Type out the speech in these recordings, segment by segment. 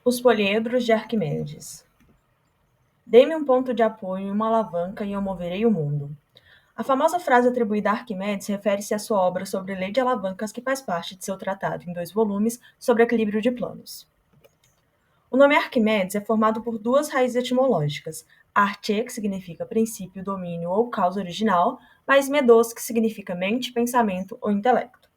Os poliedros de Arquimedes. Dê-me um ponto de apoio e uma alavanca e eu moverei o mundo. A famosa frase atribuída a Arquimedes refere-se à sua obra sobre lei de alavancas que faz parte de seu tratado em 2 volumes sobre equilíbrio de planos. O nome Arquimedes é formado por 2 raízes etimológicas, arche, que significa princípio, domínio ou causa original, mais medos, que significa mente, pensamento ou intelecto.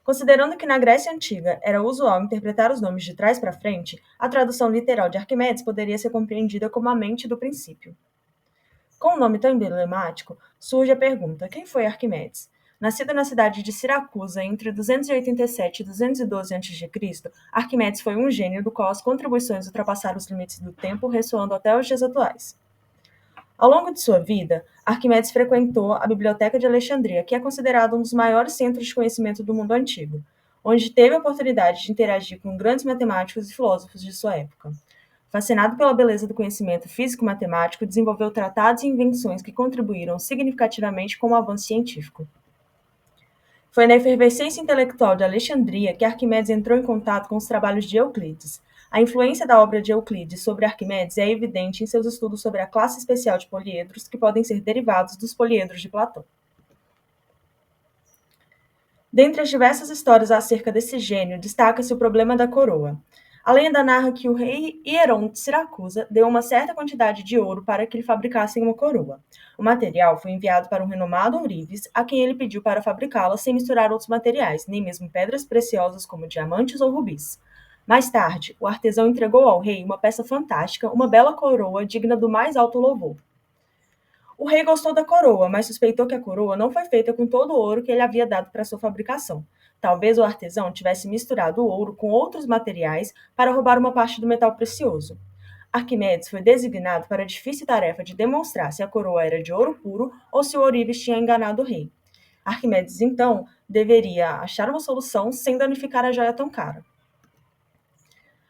Considerando que na Grécia Antiga era usual interpretar os nomes de trás para frente, a tradução literal de Arquimedes poderia ser compreendida como a mente do princípio. Com um nome tão emblemático, surge a pergunta: quem foi Arquimedes? Nascido na cidade de Siracusa entre 287 e 212 a.C., Arquimedes foi um gênio do qual as contribuições ultrapassaram os limites do tempo, ressoando até os dias atuais. Ao longo de sua vida, Arquimedes frequentou a Biblioteca de Alexandria, que é considerada um dos maiores centros de conhecimento do mundo antigo, onde teve a oportunidade de interagir com grandes matemáticos e filósofos de sua época. Fascinado pela beleza do conhecimento físico-matemático, desenvolveu tratados e invenções que contribuíram significativamente com o avanço científico. Foi na efervescência intelectual de Alexandria que Arquimedes entrou em contato com os trabalhos de Euclides. A influência da obra de Euclides sobre Arquimedes é evidente em seus estudos sobre a classe especial de poliedros, que podem ser derivados dos poliedros de Platão. Dentre as diversas histórias acerca desse gênio, destaca-se o problema da coroa. A lenda narra que o rei Hieron de Siracusa deu uma certa quantidade de ouro para que lhe fabricassem uma coroa. O material foi enviado para um renomado ourives, a quem ele pediu para fabricá-la sem misturar outros materiais, nem mesmo pedras preciosas como diamantes ou rubis. Mais tarde, o artesão entregou ao rei uma peça fantástica, uma bela coroa digna do mais alto louvor. O rei gostou da coroa, mas suspeitou que a coroa não foi feita com todo o ouro que ele havia dado para sua fabricação. Talvez o artesão tivesse misturado o ouro com outros materiais para roubar uma parte do metal precioso. Arquimedes foi designado para a difícil tarefa de demonstrar se a coroa era de ouro puro ou se o ourives tinha enganado o rei. Arquimedes, então, deveria achar uma solução sem danificar a joia tão cara.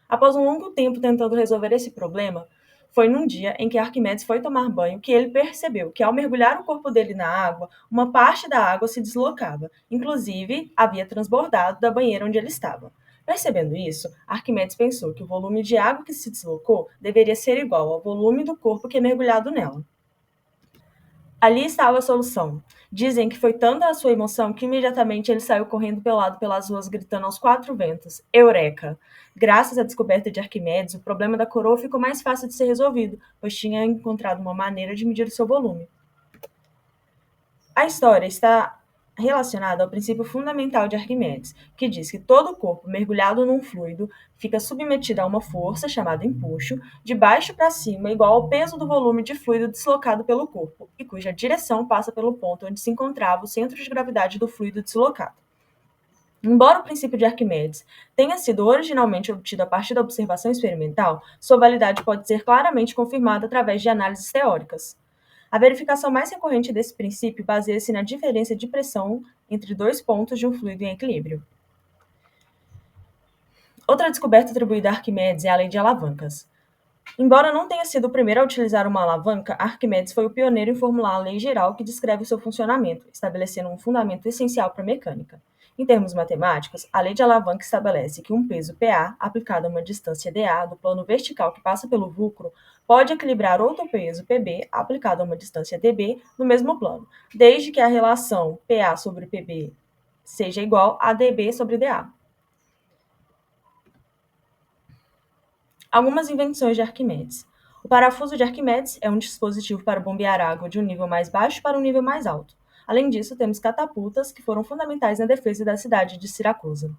Após um longo tempo tentando resolver esse problema, foi num dia em que Arquimedes foi tomar banho que ele percebeu que, ao mergulhar o corpo dele na água, uma parte da água se deslocava, inclusive havia transbordado da banheira onde ele estava. Percebendo isso, Arquimedes pensou que o volume de água que se deslocou deveria ser igual ao volume do corpo que é mergulhado nela. Ali estava a solução. Dizem que foi tanta a sua emoção que imediatamente ele saiu correndo pelado pelas ruas, gritando aos 4 ventos: Eureka! Graças à descoberta de Arquimedes, o problema da coroa ficou mais fácil de ser resolvido, pois tinha encontrado uma maneira de medir o seu volume. A história está relacionada ao princípio fundamental de Arquimedes, que diz que todo corpo mergulhado num fluido fica submetido a uma força, chamada empuxo, de baixo para cima, igual ao peso do volume de fluido deslocado pelo corpo, e cuja direção passa pelo ponto onde se encontrava o centro de gravidade do fluido deslocado. Embora o princípio de Arquimedes tenha sido originalmente obtido a partir da observação experimental, sua validade pode ser claramente confirmada através de análises teóricas. A verificação mais recorrente desse princípio baseia-se na diferença de pressão entre 2 pontos de um fluido em equilíbrio. Outra descoberta atribuída a Arquimedes é a lei de alavancas. Embora não tenha sido o primeiro a utilizar uma alavanca, Arquimedes foi o pioneiro em formular a lei geral que descreve o seu funcionamento, estabelecendo um fundamento essencial para a mecânica. Em termos matemáticos, a lei de alavanca estabelece que um peso PA, aplicado a uma distância dA do plano vertical que passa pelo vulcro, pode equilibrar outro peso PB, aplicado a uma distância dB, no mesmo plano, desde que a relação PA sobre PB seja igual a dB sobre dA. Algumas invenções de Arquimedes. O parafuso de Arquimedes é um dispositivo para bombear água de um nível mais baixo para um nível mais alto. Além disso, temos catapultas, que foram fundamentais na defesa da cidade de Siracusa.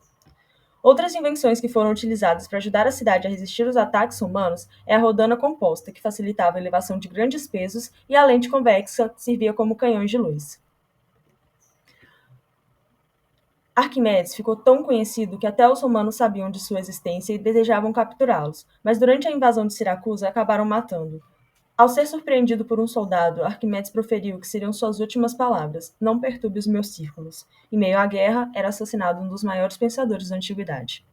Outras invenções que foram utilizadas para ajudar a cidade a resistir aos ataques humanos é a rodana composta, que facilitava a elevação de grandes pesos, e a lente convexa, que servia como canhões de luz. Arquimedes ficou tão conhecido que até os romanos sabiam de sua existência e desejavam capturá-los, mas durante a invasão de Siracusa acabaram matando. Ao ser surpreendido por um soldado, Arquimedes proferiu o que seriam suas últimas palavras: "Não perturbe os meus círculos". Em meio à guerra, era assassinado um dos maiores pensadores da antiguidade.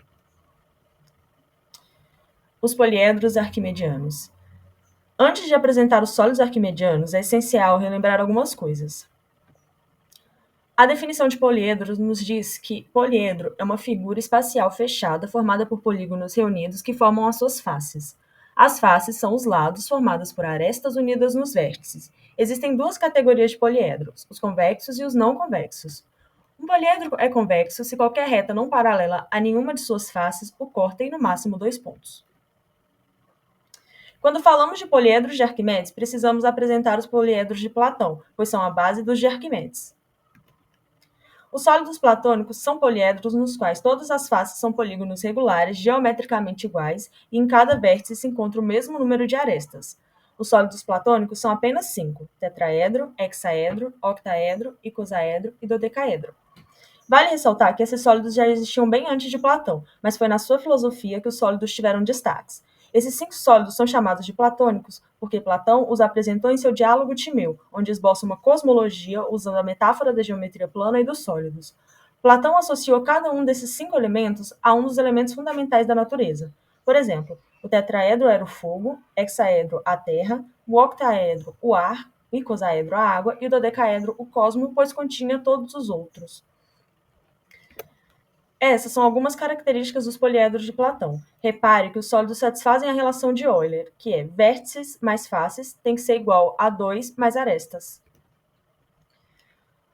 Os poliedros arquimedianos. Antes de apresentar os sólidos arquimedianos, é essencial relembrar algumas coisas. A definição de poliedro nos diz que poliedro é uma figura espacial fechada formada por polígonos reunidos que formam as suas faces. As faces são os lados formados por arestas unidas nos vértices. Existem duas categorias de poliedros, os convexos e os não convexos. Um poliedro é convexo se qualquer reta não paralela a nenhuma de suas faces o corta em no máximo 2 pontos. Quando falamos de poliedros de Arquimedes, precisamos apresentar os poliedros de Platão, pois são a base dos de Arquimedes. Os sólidos platônicos são poliedros nos quais todas as faces são polígonos regulares, geometricamente iguais, e em cada vértice se encontra o mesmo número de arestas. Os sólidos platônicos são apenas 5: tetraedro, hexaedro, octaedro, icosaedro e dodecaedro. Vale ressaltar que esses sólidos já existiam bem antes de Platão, mas foi na sua filosofia que os sólidos tiveram destaques. Esses 5 sólidos são chamados de platônicos porque Platão os apresentou em seu Diálogo Timeu, onde esboça uma cosmologia usando a metáfora da geometria plana e dos sólidos. Platão associou cada um desses 5 elementos a um dos elementos fundamentais da natureza. Por exemplo, o tetraedro era o fogo, hexaedro a terra, o octaedro o ar, o icosaedro a água e o dodecaedro o cosmo, pois continha todos os outros. Essas são algumas características dos poliedros de Platão. Repare que os sólidos satisfazem a relação de Euler, que é vértices mais faces tem que ser igual a 2 mais arestas.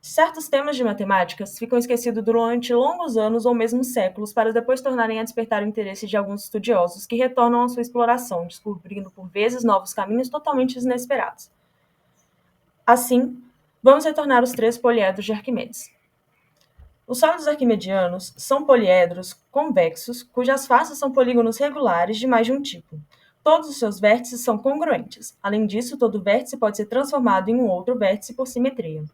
Certos temas de matemáticas ficam esquecidos durante longos anos ou mesmo séculos para depois tornarem a despertar o interesse de alguns estudiosos que retornam à sua exploração, descobrindo por vezes novos caminhos totalmente inesperados. Assim, vamos retornar aos 3 poliedros de Arquimedes. Os sólidos arquimedianos são poliedros convexos, cujas faces são polígonos regulares de mais de um tipo. Todos os seus vértices são congruentes. Além disso, todo vértice pode ser transformado em um outro vértice por simetria.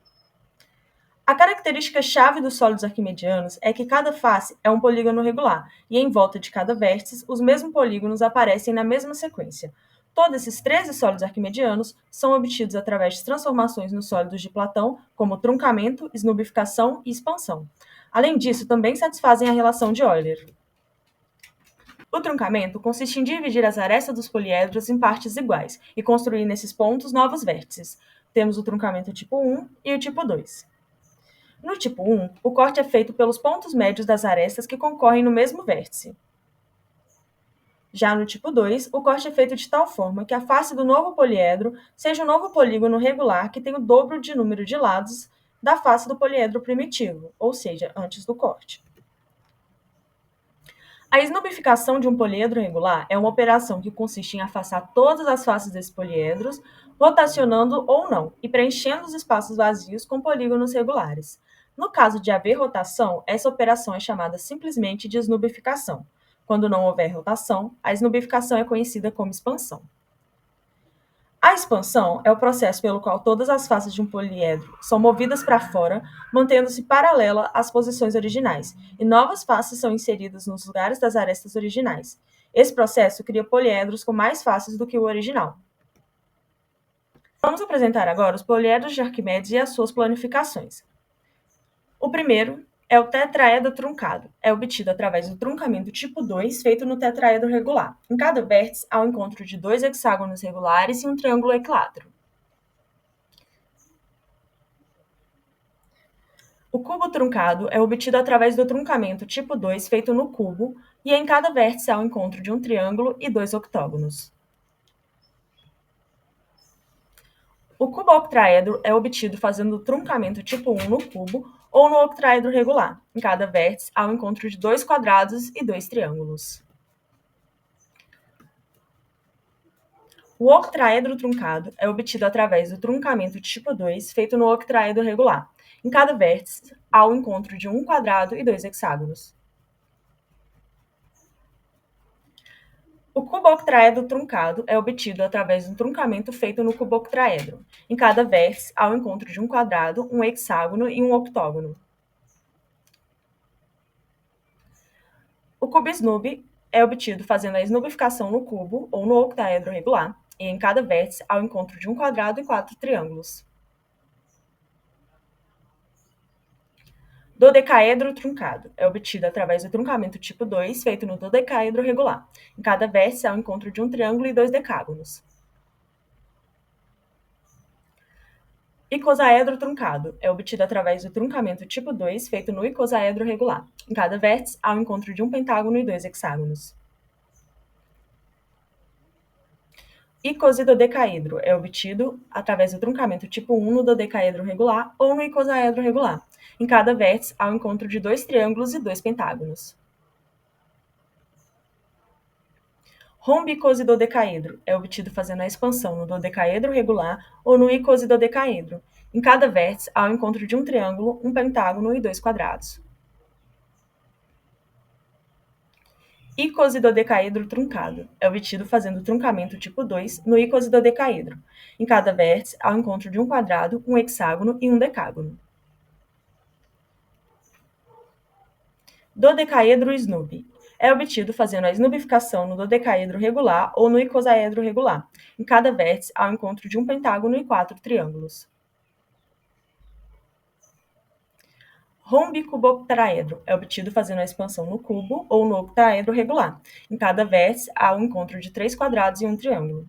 A característica-chave dos sólidos arquimedianos é que cada face é um polígono regular, e em volta de cada vértice, os mesmos polígonos aparecem na mesma sequência. Todos esses 13 sólidos arquimedianos são obtidos através de transformações nos sólidos de Platão, como truncamento, esnubificação e expansão. Além disso, também satisfazem a relação de Euler. O truncamento consiste em dividir as arestas dos poliedros em partes iguais e construir nesses pontos novos vértices. Temos o truncamento tipo 1 e o tipo 2. No tipo 1, o corte é feito pelos pontos médios das arestas que concorrem no mesmo vértice. Já no tipo 2, o corte é feito de tal forma que a face do novo poliedro seja um novo polígono regular que tem o dobro de número de lados da face do poliedro primitivo, ou seja, antes do corte. A esnubificação de um poliedro regular é uma operação que consiste em afastar todas as faces desses poliedros, rotacionando ou não, e preenchendo os espaços vazios com polígonos regulares. No caso de haver rotação, essa operação é chamada simplesmente de esnubificação. Quando não houver rotação, a esnubificação é conhecida como expansão. A expansão é o processo pelo qual todas as faces de um poliedro são movidas para fora, mantendo-se paralela às posições originais, e novas faces são inseridas nos lugares das arestas originais. Esse processo cria poliedros com mais faces do que o original. Vamos apresentar agora os poliedros de Arquimedes e as suas planificações. O primeiro é o tetraedro truncado. É obtido através do truncamento tipo 2, feito no tetraedro regular. Em cada vértice há o encontro de 2 hexágonos regulares e um triângulo equilátero. O cubo truncado é obtido através do truncamento tipo 2, feito no cubo, e em cada vértice há o encontro de um triângulo e 2 octógonos. O cubo octaedro é obtido fazendo o truncamento tipo 1 no cubo ou no octaedro regular. Em cada vértice há o encontro de 2 quadrados e 2 triângulos. O octaedro truncado é obtido através do truncamento tipo 2, feito no octaedro regular. Em cada vértice há o encontro de um quadrado e 2 hexágonos. O cubo octaedro truncado é obtido através do truncamento feito no cubo octaedro. Em cada vértice há o encontro de um quadrado, um hexágono e um octógono. O cubo snub é obtido fazendo a esnubificação no cubo ou no octaedro regular, e em cada vértice há o encontro de um quadrado e 4 triângulos. Dodecaedro truncado é obtido através do truncamento tipo 2, feito no dodecaedro regular. Em cada vértice há o encontro de um triângulo e 2 decágonos. Icosaedro truncado é obtido através do truncamento tipo 2 feito no icosaedro regular. Em cada vértice, há o encontro de um pentágono e 2 hexágonos. Icosidodecaedro é obtido através do truncamento tipo 1 no dodecaedro regular ou no icosaedro regular. Em cada vértice, há o encontro de 2 triângulos e 2 pentágonos. Rombicosidodecaedro é obtido fazendo a expansão no dodecaedro regular ou no icosidodecaedro. Em cada vértice, há o encontro de um triângulo, um pentágono e 2 quadrados. Icosidodecaedro truncado é obtido fazendo o truncamento tipo 2 no icosidodecaedro. Em cada vértice, há o encontro de um quadrado, um hexágono e um decágono. Dodecaedro snub é obtido fazendo a snubificação no dodecaedro regular ou no icosaedro regular. Em cada vértice, há o encontro de um pentágono e 4 triângulos. Rombicuboctaedro é obtido fazendo a expansão no cubo ou no octaedro regular. Em cada vértice, há o encontro de 3 quadrados e um triângulo.